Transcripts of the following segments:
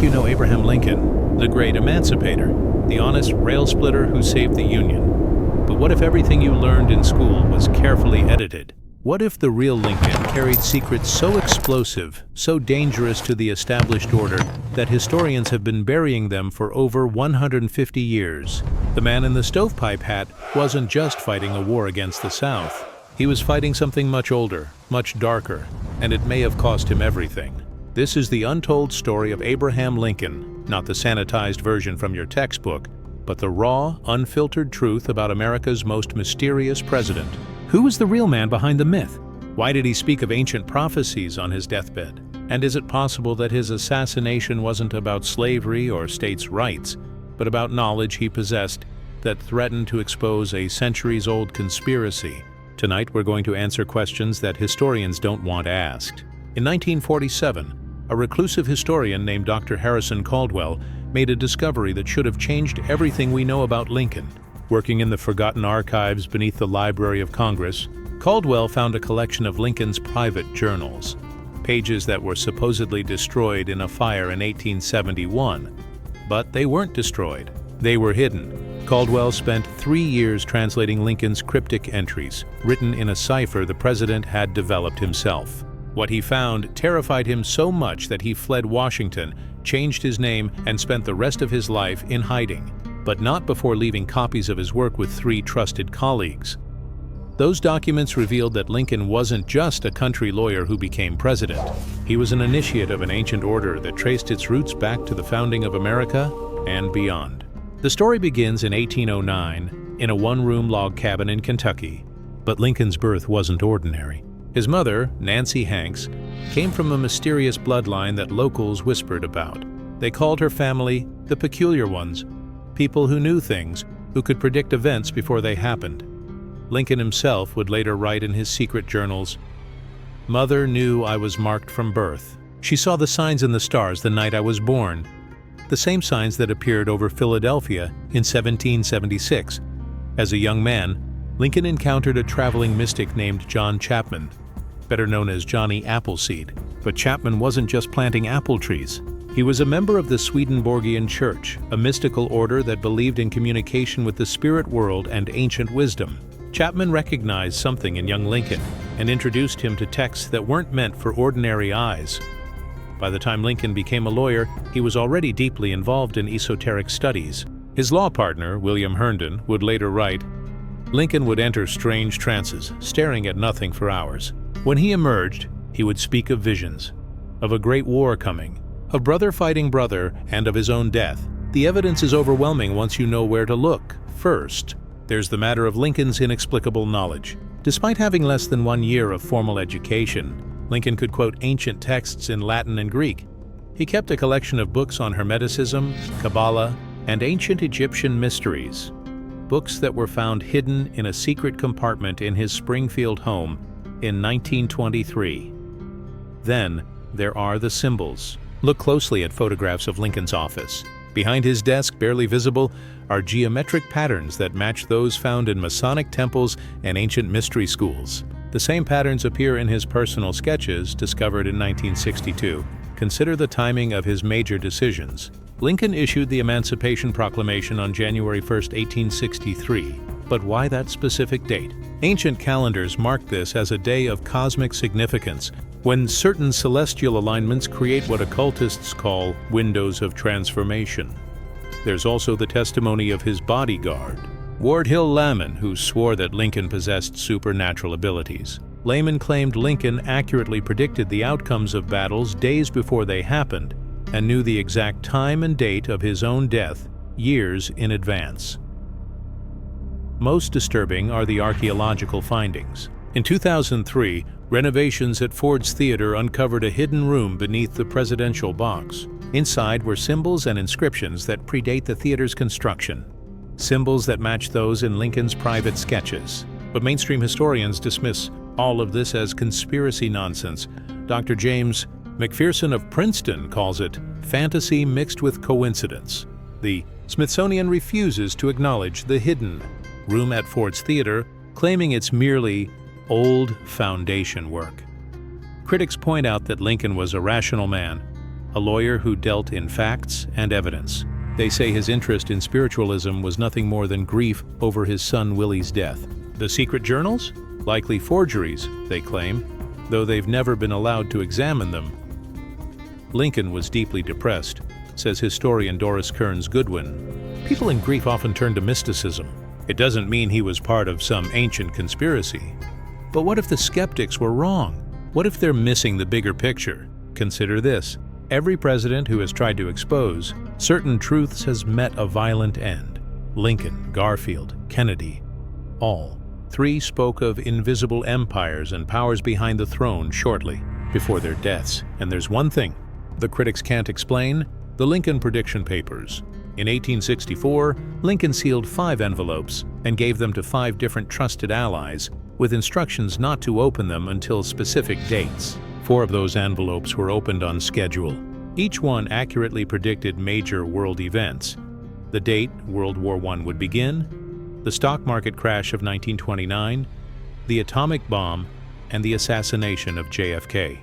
you know Abraham Lincoln, the great emancipator, the honest rail splitter who saved the Union. But what if everything you learned in school was carefully edited? What if the real Lincoln carried secrets so explosive, so dangerous to the established order, that historians have been burying them for over 150 years? The man in the stovepipe hat wasn't just fighting a war against the South. He was fighting something much older, much darker, and it may have cost him everything. This is the untold story of Abraham Lincoln, not the sanitized version from your textbook, but the raw, unfiltered truth about America's most mysterious president. Who was the real man behind the myth? Why did he speak of ancient prophecies on his deathbed? And is it possible that his assassination wasn't about slavery or states' rights, but about knowledge he possessed that threatened to expose a centuries-old conspiracy? Tonight we're going to answer questions that historians don't want asked. In 1947, a reclusive historian named Dr. Harrison Caldwell made a discovery that should have changed everything we know about Lincoln. Working in the forgotten archives beneath the Library of Congress, Caldwell found a collection of Lincoln's private journals, pages that were supposedly destroyed in a fire in 1871. But they weren't destroyed. They were hidden. Caldwell spent 3 years translating Lincoln's cryptic entries, written in a cipher the president had developed himself. What he found terrified him so much that he fled Washington, changed his name, and spent the rest of his life in hiding, but not before leaving copies of his work with 3 trusted colleagues. Those documents revealed that Lincoln wasn't just a country lawyer who became president. He was an initiate of an ancient order that traced its roots back to the founding of America and beyond. The story begins in 1809 in a one-room log cabin in Kentucky. But Lincoln's birth wasn't ordinary. His mother, Nancy Hanks, came from a mysterious bloodline that locals whispered about. They called her family the Peculiar Ones, people who knew things, who could predict events before they happened. Lincoln himself would later write in his secret journals, "Mother knew I was marked from birth. She saw the signs in the stars the night I was born," the same signs that appeared over Philadelphia in 1776. As a young man, Lincoln encountered a traveling mystic named John Chapman, better known as Johnny Appleseed. But Chapman wasn't just planting apple trees. He was a member of the Swedenborgian Church, a mystical order that believed in communication with the spirit world and ancient wisdom. Chapman recognized something in young Lincoln and introduced him to texts that weren't meant for ordinary eyes. By the time Lincoln became a lawyer, he was already deeply involved in esoteric studies. His law partner, William Herndon, would later write, "Lincoln would enter strange trances, staring at nothing for hours. When he emerged, he would speak of visions, of a great war coming, of brother fighting brother, and of his own death. The evidence is overwhelming once you know where to look. First, there's the matter of Lincoln's inexplicable knowledge. Despite having less than 1 year of formal education, Lincoln could quote ancient texts in Latin and Greek. He kept a collection of books on Hermeticism, Kabbalah, and ancient Egyptian mysteries, books that were found hidden in a secret compartment in his Springfield home in 1923. Then, there are the symbols. Look closely at photographs of Lincoln's office. Behind his desk, barely visible, are geometric patterns that match those found in Masonic temples and ancient mystery schools. The same patterns appear in his personal sketches, discovered in 1962. Consider the timing of his major decisions. Lincoln issued the Emancipation Proclamation on January 1, 1863. But why that specific date? Ancient calendars mark this as a day of cosmic significance, when certain celestial alignments create what occultists call windows of transformation. There's also the testimony of his bodyguard, Ward Hill Lamon, who swore that Lincoln possessed supernatural abilities. Lamon claimed Lincoln accurately predicted the outcomes of battles days before they happened, and knew the exact time and date of his own death years in advance. Most disturbing are the archaeological findings. In 2003, renovations at Ford's Theater uncovered a hidden room beneath the presidential box. Inside were symbols and inscriptions that predate the theater's construction, symbols that match those in Lincoln's private sketches. But mainstream historians dismiss all of this as conspiracy nonsense. Dr. James McPherson of Princeton calls it fantasy mixed with coincidence. The Smithsonian refuses to acknowledge the hidden room at Ford's Theater, claiming it's merely old foundation work. Critics point out that Lincoln was a rational man, a lawyer who dealt in facts and evidence. They say his interest in spiritualism was nothing more than grief over his son Willie's death. The secret journals? Likely forgeries, they claim, though they've never been allowed to examine them. Lincoln was deeply depressed, says historian Doris Kearns Goodwin. People in grief often turn to mysticism. It doesn't mean he was part of some ancient conspiracy. But what if the skeptics were wrong? What if they're missing the bigger picture? Consider this. Every president who has tried to expose certain truths has met a violent end. Lincoln, Garfield, Kennedy, all. Three spoke of invisible empires and powers behind the throne shortly before their deaths. And there's one thing the critics can't explain: the Lincoln prediction papers. In 1864, Lincoln sealed 5 envelopes and gave them to 5 different trusted allies with instructions not to open them until specific dates. 4 of those envelopes were opened on schedule. Each one accurately predicted major world events: the date World War I would begin, the stock market crash of 1929, the atomic bomb, and the assassination of JFK.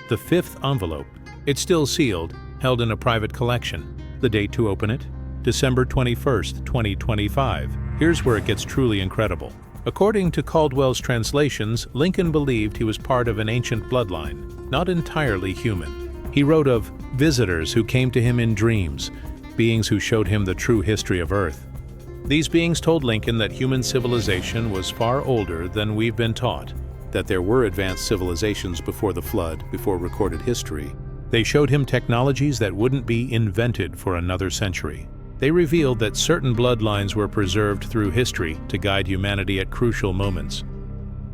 The 5th envelope, it's still sealed, held in a private collection. The date to open it? December 21st, 2025. Here's where it gets truly incredible. According to Caldwell's translations, Lincoln believed he was part of an ancient bloodline, not entirely human. He wrote of visitors who came to him in dreams, beings who showed him the true history of Earth. These beings told Lincoln that human civilization was far older than we've been taught, that there were advanced civilizations before the flood, before recorded history. They showed him technologies that wouldn't be invented for another century. They revealed that certain bloodlines were preserved through history to guide humanity at crucial moments.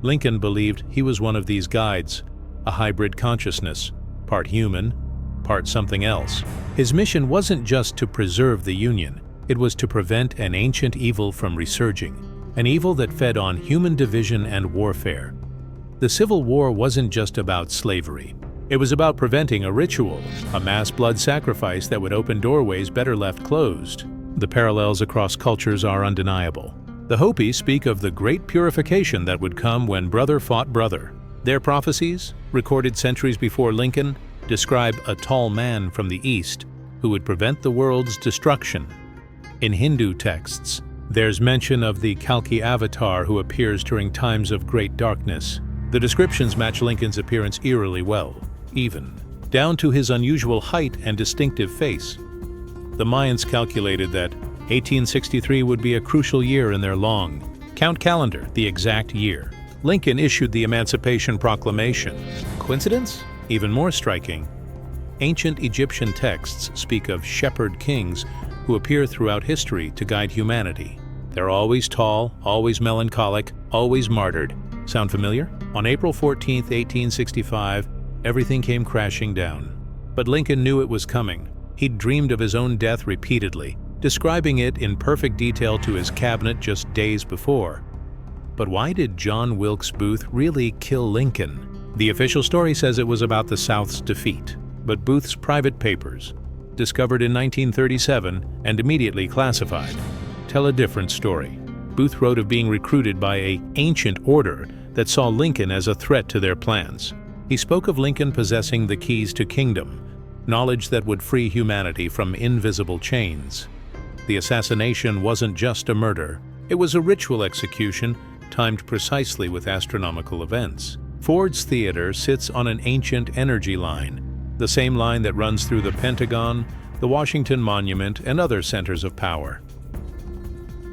Lincoln believed he was one of these guides, a hybrid consciousness, part human, part something else. His mission wasn't just to preserve the Union, it was to prevent an ancient evil from resurging, an evil that fed on human division and warfare. The Civil War wasn't just about slavery. It was about preventing a ritual, a mass blood sacrifice that would open doorways better left closed. The parallels across cultures are undeniable. The Hopi speak of the great purification that would come when brother fought brother. Their prophecies, recorded centuries before Lincoln, describe a tall man from the east who would prevent the world's destruction. In Hindu texts, there's mention of the Kalki avatar who appears during times of great darkness. The descriptions match Lincoln's appearance eerily well, even down to his unusual height and distinctive face. The Mayans calculated that 1863 would be a crucial year in their long count calendar, the exact year. Lincoln issued the Emancipation Proclamation. Coincidence? Even more striking. Ancient Egyptian texts speak of shepherd kings who appear throughout history to guide humanity. They're always tall, always melancholic, always martyred. Sound familiar? On April 14, 1865, everything came crashing down. But Lincoln knew it was coming. He'd dreamed of his own death repeatedly, describing it in perfect detail to his cabinet just days before. But why did John Wilkes Booth really kill Lincoln? The official story says it was about the South's defeat, but Booth's private papers, discovered in 1937 and immediately classified, tell a different story. Booth wrote of being recruited by an ancient order that saw Lincoln as a threat to their plans. He spoke of Lincoln possessing the keys to kingdom, knowledge that would free humanity from invisible chains. The assassination wasn't just a murder, it was a ritual execution timed precisely with astronomical events. Ford's Theater sits on an ancient energy line, the same line that runs through the Pentagon, the Washington Monument, and other centers of power.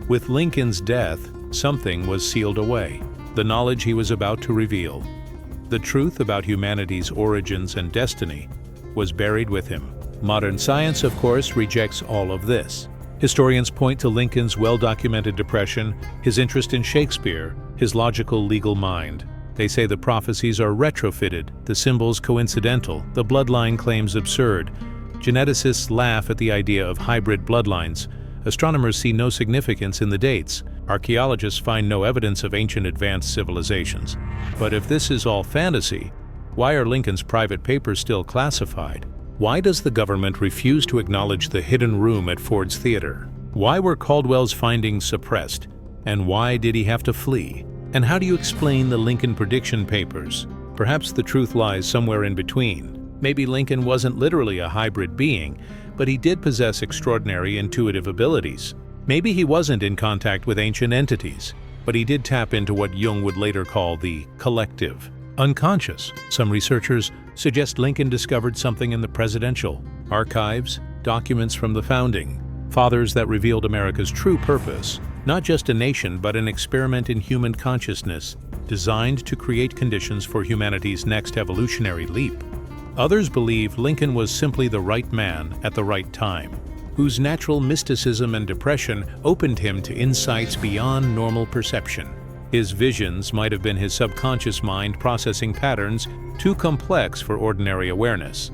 With Lincoln's death, something was sealed away, the knowledge he was about to reveal. The truth about humanity's origins and destiny was buried with him. Modern science, of course, rejects all of this. Historians point to Lincoln's well-documented depression, his interest in Shakespeare, his logical legal mind. They say the prophecies are retrofitted, the symbols coincidental, the bloodline claims absurd. Geneticists laugh at the idea of hybrid bloodlines. Astronomers see no significance in the dates. Archaeologists find no evidence of ancient advanced civilizations. But if this is all fantasy, why are Lincoln's private papers still classified? Why does the government refuse to acknowledge the hidden room at Ford's Theater? Why were Caldwell's findings suppressed? And why did he have to flee? And how do you explain the Lincoln prediction papers? Perhaps the truth lies somewhere in between. Maybe Lincoln wasn't literally a hybrid being, but he did possess extraordinary intuitive abilities. Maybe he wasn't in contact with ancient entities, but he did tap into what Jung would later call the collective unconscious. Some researchers suggest Lincoln discovered something in the presidential archives, documents from the founding fathers that revealed America's true purpose, not just a nation but an experiment in human consciousness designed to create conditions for humanity's next evolutionary leap. Others believe Lincoln was simply the right man at the right time, whose natural mysticism and depression opened him to insights beyond normal perception. His visions might have been his subconscious mind processing patterns too complex for ordinary awareness.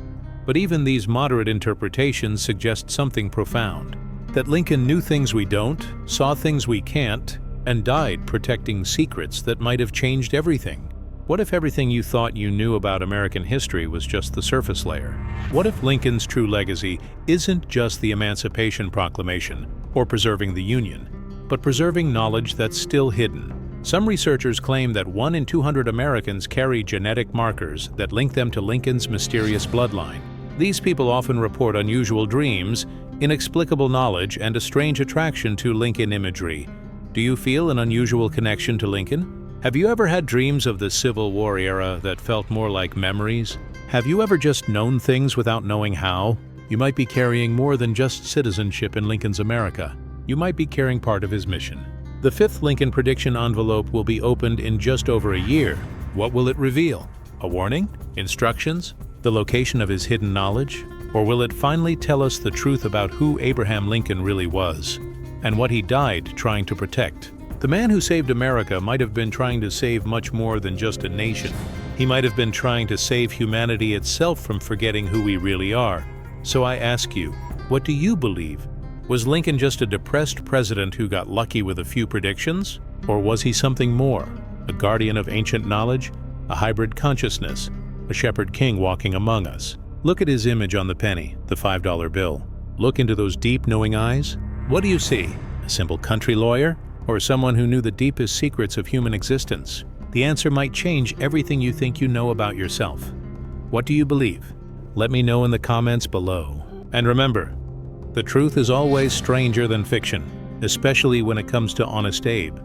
But even these moderate interpretations suggest something profound: that Lincoln knew things we don't, saw things we can't, and died protecting secrets that might have changed everything. What if everything you thought you knew about American history was just the surface layer? What if Lincoln's true legacy isn't just the Emancipation Proclamation or preserving the Union, but preserving knowledge that's still hidden? Some researchers claim that 1 in 200 Americans carry genetic markers that link them to Lincoln's mysterious bloodline. These people often report unusual dreams, inexplicable knowledge, and a strange attraction to Lincoln imagery. Do you feel an unusual connection to Lincoln? Have you ever had dreams of the Civil War era that felt more like memories? Have you ever just known things without knowing how? You might be carrying more than just citizenship in Lincoln's America. You might be carrying part of his mission. The 5th Lincoln prediction envelope will be opened in just over a year. What will it reveal? A warning? Instructions? The location of his hidden knowledge? Or will it finally tell us the truth about who Abraham Lincoln really was and what he died trying to protect? The man who saved America might have been trying to save much more than just a nation. He might have been trying to save humanity itself from forgetting who we really are. So I ask you, what do you believe? Was Lincoln just a depressed president who got lucky with a few predictions? Or was he something more? A guardian of ancient knowledge? A hybrid consciousness? A shepherd king walking among us? Look at his image on the penny, the $5 bill. Look into those deep, knowing eyes. What do you see? A simple country lawyer? Or someone who knew the deepest secrets of human existence? The answer might change everything you think you know about yourself. What do you believe? Let me know in the comments below. And remember, the truth is always stranger than fiction, especially when it comes to Honest Abe.